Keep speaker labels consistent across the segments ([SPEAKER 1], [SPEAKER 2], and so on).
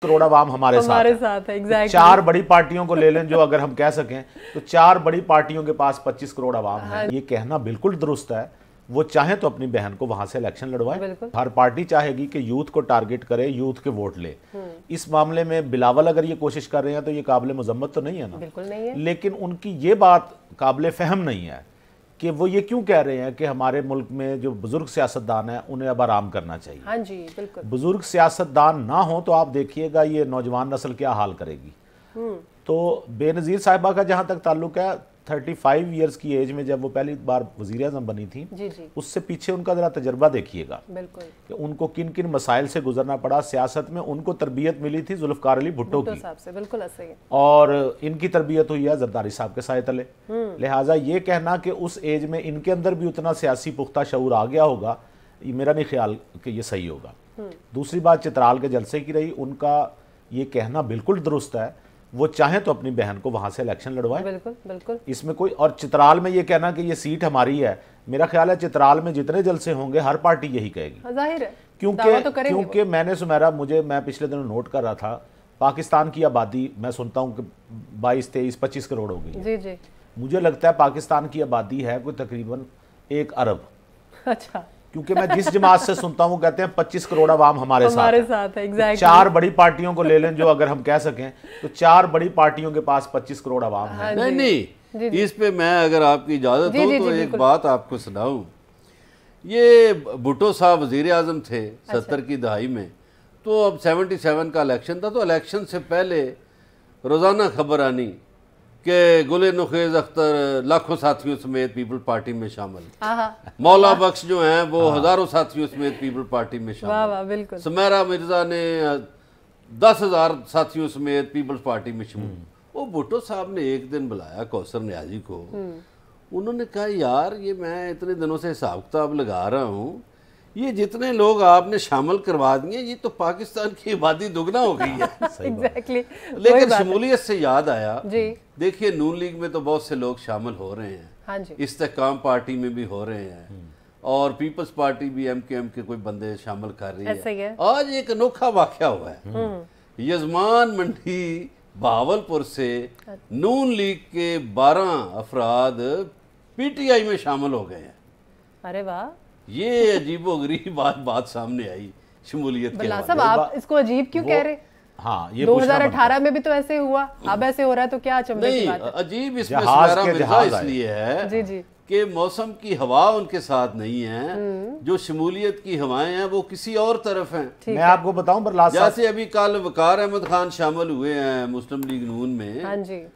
[SPEAKER 1] کروڑ عوام ہمارے ساتھ ہے. 4 بڑی پارٹیوں کو لے لیں جو اگر ہم کہہ سکیں تو 4 بڑی پارٹیوں کے پاس 25 کروڑ عوام ہے. یہ کہنا بالکل درست ہے. وہ چاہیں تو اپنی بہن کو وہاں سے الیکشن لڑوائیں. ہر پارٹی چاہے گی کہ یوتھ کو ٹارگٹ کرے, یوتھ کے ووٹ لے. اس معاملے میں بلاول اگر یہ کوشش کر رہے ہیں تو یہ قابل مذمت تو نہیں ہے نا.
[SPEAKER 2] بالکل نہیں ہے. لیکن
[SPEAKER 1] ان کی یہ بات قابل فہم نہیں ہے کہ وہ یہ کیوں کہہ رہے ہیں کہ ہمارے ملک میں جو بزرگ سیاستدان ہیں انہیں اب آرام کرنا چاہیے.
[SPEAKER 2] ہاں جی بالکل.
[SPEAKER 1] بزرگ سیاستدان نہ ہوں تو آپ دیکھیے گا یہ نوجوان نسل کیا حال کرے گی. تو بے نظیر صاحبہ کا جہاں تک تعلق ہے 35 ایئرز کی ایج میں جب وہ پہلی بار وزیر اعظم بنی تھی, اس سے پیچھے ان کا ذرا تجربہ دیکھیے گا کہ ان کو کن کن مسائل سے گزرنا پڑا. سیاست میں ان کو تربیت ملی تھی ذوالفقار علی بھٹو کی,
[SPEAKER 2] بالکل ایسے ہی,
[SPEAKER 1] اور ان کی تربیت ہوئی ہے زرداری صاحب کے سائے تلے. لہٰذا یہ کہنا کہ اس ایج میں ان کے اندر بھی اتنا سیاسی پختہ شعور آ گیا ہوگا, یہ میرا نہیں خیال کہ یہ صحیح ہوگا. دوسری بات چترال کے جلسے کی رہی, ان کا یہ کہنا بالکل درست ہے. وہ چاہیں تو اپنی بہن کو وہاں سے الیکشن لڑوائیں.
[SPEAKER 2] بالکل بالکل.
[SPEAKER 1] اس میں کوئی, اور چترال میں یہ کہنا کہ یہ سیٹ ہماری ہے, میرا خیال ہے چترال میں جتنے جلسے ہوں گے ہر پارٹی یہی کہے گی.
[SPEAKER 2] ظاہر ہے,
[SPEAKER 1] کیونکہ میں نے سمیرا, میں پچھلے دنوں نوٹ کر رہا تھا, پاکستان کی آبادی میں سنتا ہوں کہ 22, 23, 25 کروڑ ہو گئی.
[SPEAKER 2] جی جی.
[SPEAKER 1] مجھے لگتا ہے پاکستان کی آبادی ہے کوئی تقریباً 1 ارب.
[SPEAKER 2] اچھا.
[SPEAKER 1] کیونکہ میں جس جماعت سے سنتا ہوں کہتے ہیں 25 کروڑ عوام ہمارے ساتھ
[SPEAKER 2] ہے.
[SPEAKER 1] 4 بڑی پارٹیوں کو لے لیں جو اگر ہم کہہ سکیں تو 4 بڑی پارٹیوں کے پاس 25 کروڑ عوام ہے.
[SPEAKER 3] نہیں, اس پہ میں اگر آپ کی اجازت ہو تو ایک بات آپ کو سناؤں. یہ بھٹو صاحب وزیر اعظم تھے 70 کی دہائی میں, تو اب 77 کا الیکشن تھا, تو الیکشن سے پہلے روزانہ خبر آنی کہ گل نخیز اختر لاکھوں ساتھیوں سمیت پیپل پارٹی میں شامل, مولا بخش جو ہیں وہ ہزاروں ساتھیوں سمیت پیپل پارٹی میں شامل, سمیرا مرزا نے 10,000 ساتھیوں سمیت پیپلز پارٹی میں شامل. وہ بھٹو صاحب نے ایک دن بلایا کوثر نیازی کو, انہوں نے کہا یار یہ میں اتنے دنوں سے حساب کتاب لگا رہا ہوں, یہ جتنے لوگ آپ نے شامل کروا دیے یہ تو پاکستان کی آبادی دگنا ہو گئی ہے. لیکن شمولیت سے یاد آیا, دیکھیے نون لیگ میں تو بہت سے لوگ شامل ہو رہے ہیں, استحکام پارٹی میں بھی ہو رہے ہیں, اور پیپلز پارٹی بھی ایم کے کوئی بندے شامل کر رہی ہے. آج ایک انوکھا واقعہ ہوا ہے, یزمان منڈی بہاولپور سے نون لیگ کے 12 افراد پی ٹی آئی میں شامل ہو گئے ہیں.
[SPEAKER 2] ارے واہ,
[SPEAKER 3] یہ عجیب و غریب بات سامنے آئی شمولیت کے
[SPEAKER 2] بلا صاحب. آپ اس کو عجیب کیوں کہہ رہے؟
[SPEAKER 1] ہاں, یہ
[SPEAKER 2] 2018 میں بھی تو ایسے ہوا, اب ایسے ہو رہا ہے تو کیا چمبے کی بات ہے؟
[SPEAKER 3] عجیب اس میں سمیرا مرزا اس لیے ہے کہ موسم کی ہوا ان کے ساتھ نہیں ہے, جو شمولیت کی ہوائیں ہیں وہ کسی اور طرف ہیں.
[SPEAKER 1] میں آپ کو بتاؤں برلاس صاحب,
[SPEAKER 3] جیسے ابھی کل وقار احمد خان شامل ہوئے ہیں مسلم لیگ نون میں,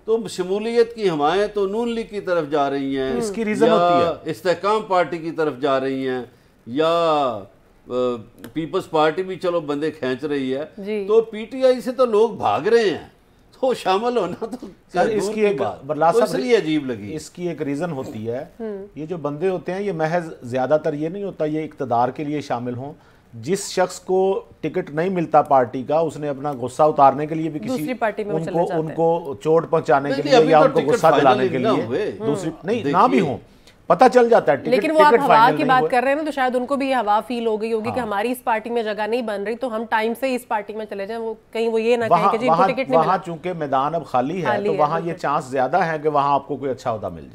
[SPEAKER 3] تو شمولیت کی ہوائیں تو نون لیگ کی طرف جا رہی ہیں,
[SPEAKER 1] اس کی ریزن ہوتی ہے
[SPEAKER 3] استحکام پارٹی کی طرف جا رہی ہیں, یا پیپلز پارٹی بھی چلو بندے کھینچ رہی ہے, تو پی ٹی آئی سے تو لوگ بھاگ رہے ہیں, تو شامل ہونا تو
[SPEAKER 1] اس کی ایک برلاس
[SPEAKER 3] صاحب اس لیے عجیب لگی.
[SPEAKER 1] اس کی ایک ریزن ہوتی ہے, یہ جو بندے ہوتے ہیں یہ محض زیادہ تر یہ نہیں ہوتا یہ اقتدار کے لیے شامل ہوں. جس شخص کو ٹکٹ نہیں ملتا پارٹی کا, اس نے اپنا غصہ اتارنے کے لیے بھی کسی ان کو چوٹ پہنچانے کے لیے یا ان کو غصہ دلانے کے لیے دوسری نہیں نہ بھی ہوں, پتہ چل جاتا ہے.
[SPEAKER 2] لیکن وہ آپ ہوا کی بات کر رہے ہیں نا, تو شاید ان کو بھی یہ ہوا فیل ہو گئی ہوگی کہ ہماری اس پارٹی میں جگہ نہیں بن رہی, تو ہم ٹائم سے اس پارٹی میں چلے جائیں. وہ کہیں وہ یہ نہ کہیں کہ جی ان کو ٹکٹ نہیں ملا.
[SPEAKER 1] وہاں چونکہ میدان اب خالی ہے تو وہاں یہ چانس زیادہ ہے کہ وہاں آپ کو کوئی اچھا عہدہ مل جائے.